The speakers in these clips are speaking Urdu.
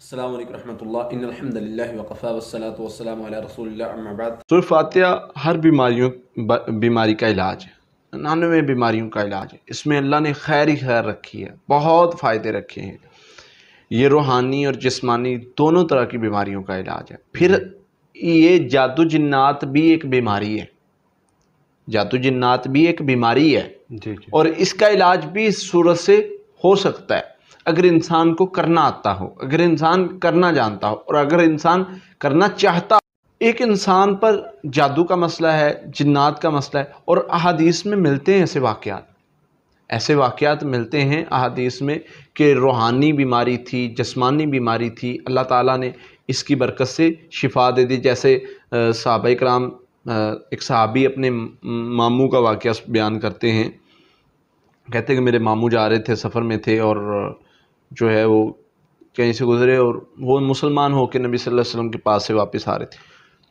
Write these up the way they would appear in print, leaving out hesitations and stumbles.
السلام علیکم ورحمۃ اللہ ان الحمد للہ وقفا والصلاۃ والسلام علی رسول اللہ اما بعد۔ سورہ فاتحہ ہر بیماری کا علاج ہے، 99 بیماریوں کا علاج ہے۔ اس میں اللہ نے خیر ہی خیر رکھی ہے، بہت فائدے رکھے ہیں۔ یہ روحانی اور جسمانی دونوں طرح کی بیماریوں کا علاج ہے۔ پھر یہ جادو جنات بھی ایک بیماری ہے، جادو جنات بھی ایک بیماری ہے اور اس کا علاج بھی اس صورت سے ہو سکتا ہے اگر انسان کو کرنا آتا ہو، اگر انسان کرنا جانتا ہو اور اگر انسان کرنا چاہتا ہو۔ ایک انسان پر جادو کا مسئلہ ہے، جنات کا مسئلہ ہے، اور احادیث میں ملتے ہیں ایسے واقعات ملتے ہیں احادیث میں کہ روحانی بیماری تھی، جسمانی بیماری تھی، اللہ تعالیٰ نے اس کی برکت سے شفا دے دی۔ جیسے صحابہ کرام، ایک صحابی اپنے ماموں کا واقعہ بیان کرتے ہیں، کہتے ہیں کہ میرے ماموں جا رہے تھے، سفر میں تھے، اور جو ہے وہ کہیں سے گزرے اور وہ مسلمان ہو کے نبی صلی اللہ علیہ وسلم کے پاس سے واپس آ رہے تھے۔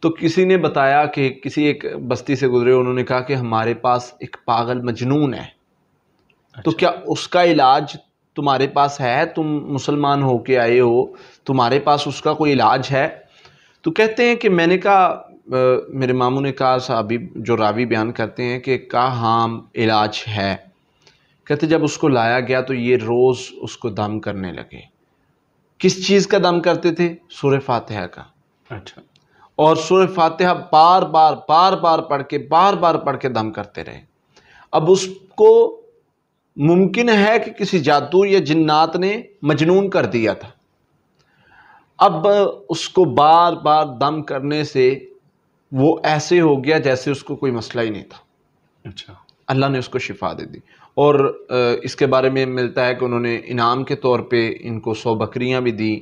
تو کسی نے بتایا کہ کسی ایک بستی سے گزرے، انہوں نے کہا کہ ہمارے پاس ایک پاگل مجنون ہے، تو کیا اس کا علاج تمہارے پاس ہے؟ تم مسلمان ہو کے آئے ہو، تمہارے پاس اس کا کوئی علاج ہے؟ تو کہتے ہیں کہ میں نے کہا، میرے ماموں نے کہا، صحابی جو راوی بیان کرتے ہیں کہ کہا ہاں علاج ہے۔ کہتے جب اس کو لایا گیا تو یہ روز اس کو دم کرنے لگے۔ کس چیز کا دم کرتے تھے؟ سورہ فاتحہ کا۔ اچھا، اور سورہ فاتحہ بار بار پڑھ کے دم کرتے رہے۔ اب اس کو ممکن ہے کہ کسی جادو یا جنات نے مجنون کر دیا تھا۔ اب اس کو بار بار دم کرنے سے وہ ایسے ہو گیا جیسے اس کو کوئی مسئلہ ہی نہیں تھا۔ اچھا، اللہ نے اس کو شفا دے دی۔ اور اس کے بارے میں ملتا ہے کہ انہوں نے انعام کے طور پہ ان کو 100 بکریاں بھی دی۔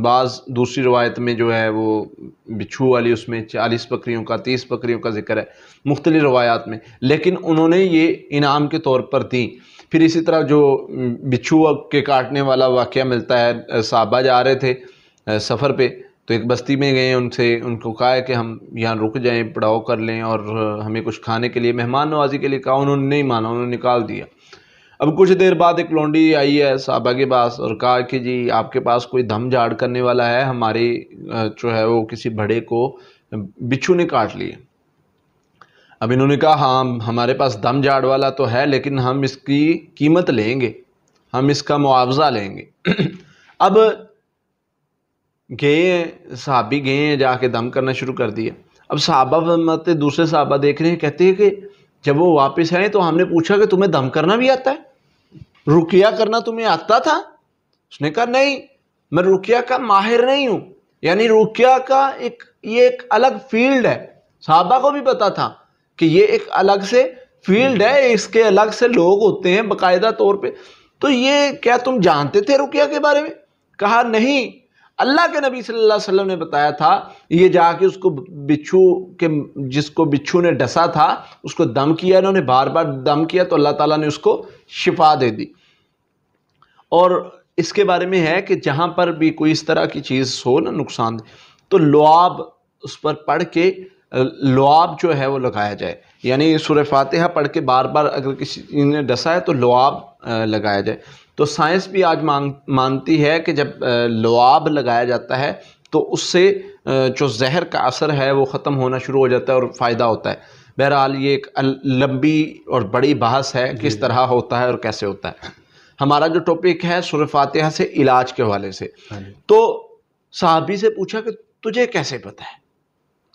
بعض دوسری روایت میں جو ہے وہ بچھو والی، اس میں 40 بکریوں کا، 30 بکریوں کا ذکر ہے مختلف روایات میں، لیکن انہوں نے یہ انعام کے طور پر دی۔ پھر اسی طرح جو بچھو کے کاٹنے والا واقعہ ملتا ہے، صحابہ جا رہے تھے سفر پہ، تو ایک بستی میں گئے، ان کو کہا ہے کہ ہم یہاں رک جائیں، پڑاؤ کر لیں اور ہمیں کچھ کھانے کے لیے، مہمان نوازی کے لیے کہا۔ انہوں نے نہیں مانا، انہوں نے نکال دیا۔ اب کچھ دیر بعد ایک لونڈی آئی ہے صحابہ کے پاس اور کہا کہ جی آپ کے پاس کوئی دم جھاڑ کرنے والا ہے؟ ہماری جو ہے وہ کسی بڑے کو بچھو نے کاٹ لیے۔ اب انہوں نے کہا ہاں ہمارے پاس دم جھاڑ والا تو ہے، لیکن ہم اس کی قیمت لیں گے، ہم اس کا معاوضہ لیں گے۔ اب گئے صحابی، گئے ہیں، جا کے دم کرنا شروع کر دیا۔ اب صحابہ فرماتے، دوسرے صحابہ دیکھ رہے ہیں، کہتے ہیں کہ جب وہ واپس آئے تو ہم نے پوچھا کہ تمہیں دم کرنا بھی آتا ہے؟ رقیہ کرنا تمہیں آتا تھا؟ اس نے کہا نہیں، میں رقیہ کا ماہر نہیں ہوں۔ یعنی رقیہ کا یہ ایک الگ فیلڈ ہے۔ صحابہ کو بھی پتا تھا کہ یہ ایک الگ سے فیلڈ ہے، اس کے الگ سے لوگ ہوتے ہیں باقاعدہ طور پہ۔ تو یہ کیا تم جانتے تھے رقیہ کے بارے میں؟ کہا نہیں، اللہ کے نبی صلی اللہ علیہ وسلم نے بتایا تھا۔ یہ جا کے اس کو جس کو بچھو نے ڈسا تھا اس کو دم کیا، انہوں نے بار بار دم کیا تو اللہ تعالیٰ نے اس کو شفا دے دی۔ اور اس کے بارے میں ہے کہ جہاں پر بھی کوئی اس طرح کی چیز ہو نا نقصان دہ، تو لعاب اس پر پڑھ کے لعاب جو ہے وہ لگایا جائے۔ یعنی سورہ فاتحہ پڑھ کے بار بار اگر کسی نے ڈسا ہے تو لعاب لگایا جائے۔ تو سائنس بھی آج مانتی ہے کہ جب لعاب لگایا جاتا ہے تو اس سے جو زہر کا اثر ہے وہ ختم ہونا شروع ہو جاتا ہے اور فائدہ ہوتا ہے۔ بہرحال یہ ایک لمبی اور بڑی بحث ہے، کس طرح ہوتا ہے اور کیسے ہوتا ہے۔ ہمارا جو ٹاپک ہے سورہ فاتحہ سے علاج کے حوالے سے، تو صحابی سے پوچھا کہ تجھے کیسے پتہ ہے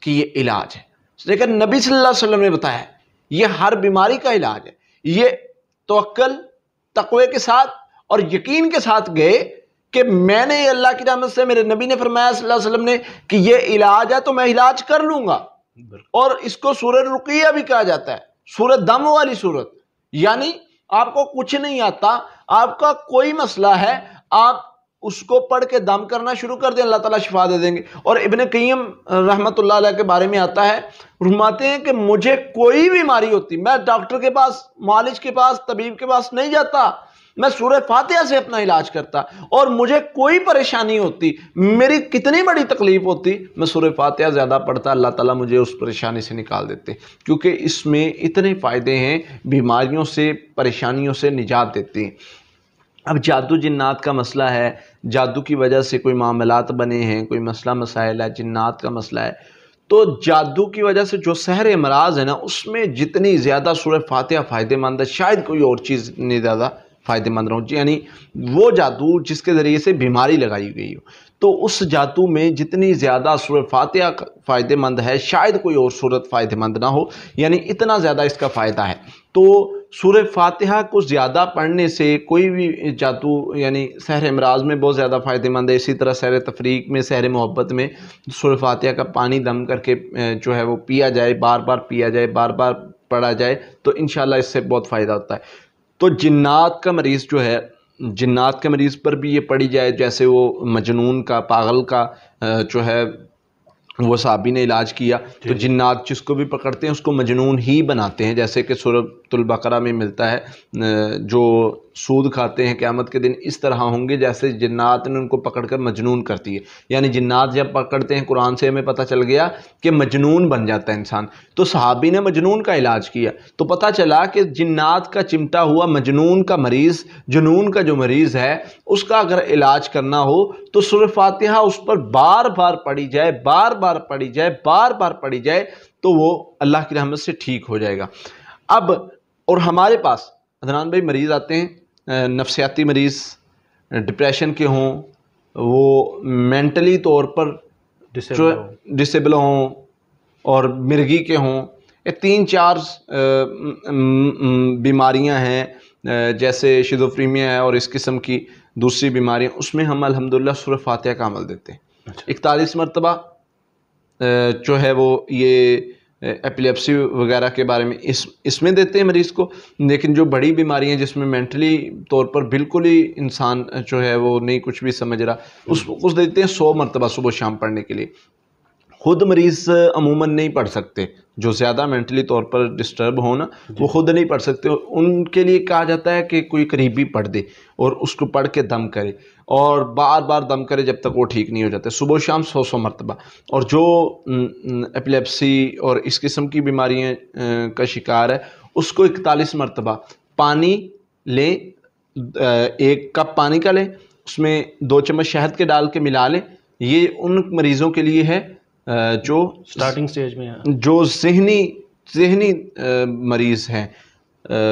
کہ یہ علاج ہے؟ لیکن نبی صلی اللہ علیہ وسلم نے بتایا ہے یہ ہر بیماری کا علاج ہے۔ یہ توکل، تقوی کے ساتھ اور یقین کے ساتھ گئے کہ میں نے، اللہ کی رحمت سے میرے نبی نے فرمایا صلی اللہ علیہ وسلم نے کہ یہ علاج ہے تو میں علاج کر لوں گا۔ اور اس کو سورہ رقیہ بھی کہا جاتا ہے، سورہ دم والی سورت۔ یعنی آپ کو کچھ نہیں آتا، آپ کا کوئی مسئلہ ہے، آپ اس کو پڑھ کے دم کرنا شروع کر دیں، اللہ تعالیٰ شفا دے دیں گے۔ اور ابن قیم رحمۃ اللہ علیہ کے بارے میں آتا ہے، فرماتے ہیں کہ مجھے کوئی بیماری ہوتی، میں ڈاکٹر کے پاس، معالج کے پاس، طبیب کے پاس نہیں جاتا، میں سورہ فاتحہ سے اپنا علاج کرتا، اور مجھے کوئی پریشانی ہوتی، میری کتنی بڑی تکلیف ہوتی، میں سورہ فاتحہ زیادہ پڑھتا، اللہ تعالیٰ مجھے اس پریشانی سے نکال دیتے، کیونکہ اس میں اتنے فائدے ہیں، بیماریوں سے، پریشانیوں سے نجات دیتی ہیں۔ اب جادو جنات کا مسئلہ ہے، جادو کی وجہ سے کوئی معاملات بنے ہیں، کوئی مسئلہ مسائل ہے، جنات کا مسئلہ ہے، تو جادو کی وجہ سے جو سحر امراض ہے نا، اس میں جتنی زیادہ سورہ فاتحہ فائدہ مند ہے، شاید کوئی اور چیز نہیں زیادہ فائدہ مند رہو، یعنی وہ جادو جس کے ذریعے سے بیماری لگائی گئی ہو، تو اس جادو میں جتنی زیادہ سورہ فاتحہ فائدہ مند ہے، شاید کوئی اور صورت فائدہ مند نہ ہو، یعنی اتنا زیادہ اس کا فائدہ ہے۔ تو سورہ فاتحہ کو زیادہ پڑھنے سے کوئی بھی جادو یعنی سحر امراض میں بہت زیادہ فائدہ مند ہے۔ اسی طرح سحر تفریق میں، سحر محبت میں سورہ فاتحہ کا پانی دم کر کے جو ہے وہ پیا جائے، بار بار پیا جائے، بار بار پڑھا جائے، تو انشاءاللہ اس سے بہت فائدہ ہوتا ہے۔ تو جنات کا مریض جو ہے، جنات کے مریض پر بھی یہ پڑھی جائے، جیسے وہ مجنون کا، پاگل کا جو ہے وہ صحابی نے علاج کیا، تو جنات جس کو بھی پکڑتے ہیں اس کو مجنون ہی بناتے ہیں، جیسے کہ سورۃ البقرہ میں ملتا ہے، جو سود کھاتے ہیں قیامت کے دن اس طرح ہوں گے جیسے جنات نے ان کو پکڑ کر مجنون کرتی ہے، یعنی جنات جب پکڑتے ہیں، قرآن سے ہمیں پتہ چل گیا کہ مجنون بن جاتا ہے انسان، تو صحابی نے مجنون کا علاج کیا، تو پتہ چلا کہ جنات کا چمٹا ہوا مجنون کا مریض، جنون کا جو مریض ہے، اس کا اگر علاج کرنا ہو تو سورہ فاتحہ اس پر بار بار پڑھی جائے، بار بار پڑھی جائے، بار بار پڑھی جائے، تو وہ اللہ کی رحمت سے ٹھیک ہو جائے گا۔ اب اور ہمارے پاس عدنان بھائی مریض آتے ہیں، نفسیاتی مریض، ڈپریشن کے ہوں، وہ مینٹلی طور پر ڈسیبل ہوں اور مرگی کے ہوں، یہ 3-4 بیماریاں ہیں، جیسے شیزوفرینیا ہے اور اس قسم کی دوسری بیماریاں، اس میں ہم الحمدللہ سورہ فاتحہ کا عمل دیتے ہیں 41 مرتبہ جو ہے وہ یہ ایپیلیپسی وغیرہ کے بارے میں اس میں دیتے ہیں مریض کو، لیکن جو بڑی بیماریاں جس میں مینٹلی طور پر بالکل ہی انسان جو ہے وہ نہیں کچھ بھی سمجھ رہا، اس دیتے ہیں 100 مرتبہ صبح شام پڑھنے کے لیے۔ خود مریض عموماً نہیں پڑھ سکتے، جو زیادہ مینٹلی طور پر ڈسٹرب ہونا وہ خود نہیں پڑھ سکتے، ان کے لیے کہا جاتا ہے کہ کوئی قریبی پڑھ دے اور اس کو پڑھ کے دم کرے اور بار بار دم کرے جب تک وہ ٹھیک نہیں ہو جاتے، صبح و شام 100 مرتبہ۔ اور جو ایپیلیپسی اور اس قسم کی بیماریاں کا شکار ہے اس کو 41 مرتبہ پانی لیں، 1 کپ پانی کا لیں، اس میں 2 چمچ شہد کے ڈال کے ملا لیں، یہ ان مریضوں کے لیے ہے جو سٹارٹنگ سٹیج میں جو ذہنی مریض ہیں،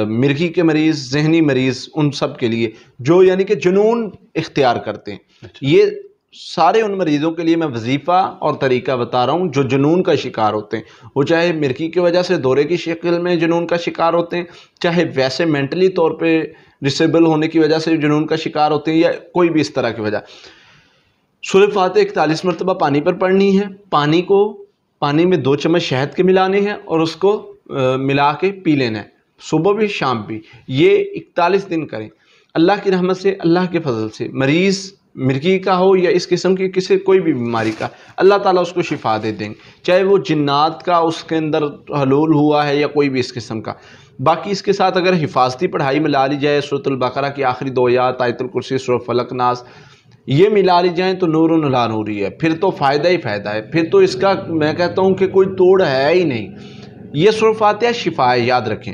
مرگی کے مریض، ذہنی مریض، ان سب کے لیے جو یعنی کہ جنون اختیار کرتے ہیں، یہ سارے ان مریضوں کے لیے میں وظیفہ اور طریقہ بتا رہا ہوں جو جنون کا شکار ہوتے ہیں، وہ چاہے مرگی کی وجہ سے دورے کی شکل میں جنون کا شکار ہوتے ہیں، چاہے ویسے مینٹلی طور پہ ڈسیبل ہونے کی وجہ سے جنون کا شکار ہوتے ہیں، یا کوئی بھی اس طرح کی وجہ۔ سورہ فاتحہ 41 مرتبہ پانی پر پڑھنی ہے، پانی میں 2 چمچ شہد کے ملانے ہیں اور اس کو ملا کے پی لینا ہے، صبح بھی شام بھی، یہ 41 دن کریں۔ اللہ کی رحمت سے، اللہ کے فضل سے مریض مرگی کا ہو یا اس قسم کی کوئی بھی بیماری کا، اللہ تعالیٰ اس کو شفا دے دیں گے، چاہے وہ جنات کا اس کے اندر حلول ہوا ہے یا کوئی بھی اس قسم کا۔ باقی اس کے ساتھ اگر حفاظتی پڑھائی ملا لی جائے، سورۃ البقرہ کی آخری 2 آیات، آیت الکرسی، سورہ فلق، ناس، یہ ملا لی جائیں تو نور علی نوری ہے، پھر تو فائدہ ہی فائدہ ہے، پھر تو اس کا میں کہتا ہوں کہ کوئی توڑ ہے ہی نہیں۔ یہ سورہ فاتحہ شفا ہے، یاد رکھیں،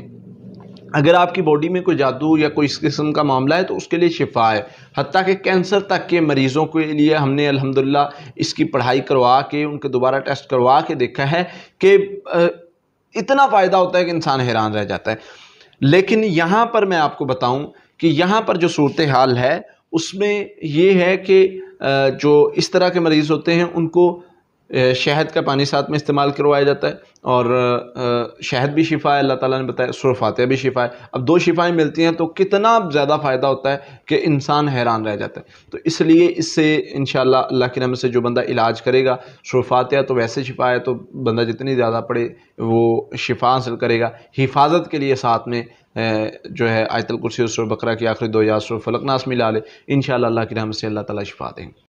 اگر آپ کی باڈی میں کوئی جادو یا کوئی اس قسم کا معاملہ ہے تو اس کے لیے شفا ہے، حتیٰ کہ کینسر تک کے مریضوں کے لیے ہم نے الحمدللہ اس کی پڑھائی کروا کے، ان کے دوبارہ ٹیسٹ کروا کے دیکھا ہے کہ اتنا فائدہ ہوتا ہے کہ انسان حیران رہ جاتا ہے۔ لیکن یہاں پر میں آپ کو بتاؤں کہ یہاں پر جو صورتحال ہے اس میں یہ ہے کہ جو اس طرح کے مریض ہوتے ہیں ان کو شہد کا پانی ساتھ میں استعمال کروایا جاتا ہے، اور شہد بھی شفا ہے، اللہ تعالیٰ نے بتایا، سورہ فاتحہ بھی شفا ہے۔ اب 2 شفائیں ملتی ہیں تو کتنا زیادہ فائدہ ہوتا ہے کہ انسان حیران رہ جاتا ہے۔ تو اس لیے اس سے انشاءاللہ اللہ کی رحمت سے جو بندہ علاج کرے گا، سورہ فاتحہ تو ویسے شفا ہے، تو بندہ جتنی زیادہ پڑھے وہ شفا حاصل کرے گا۔ حفاظت کے لیے ساتھ میں جو ہے آیت الکرسی اور سورہ بقرہ کی آخری 2 آیات، سورہ فلق، ناس ملا لے، انشاءاللہ اللہ کی رحمت سے اللہ تعالیٰ شفا دیں گے۔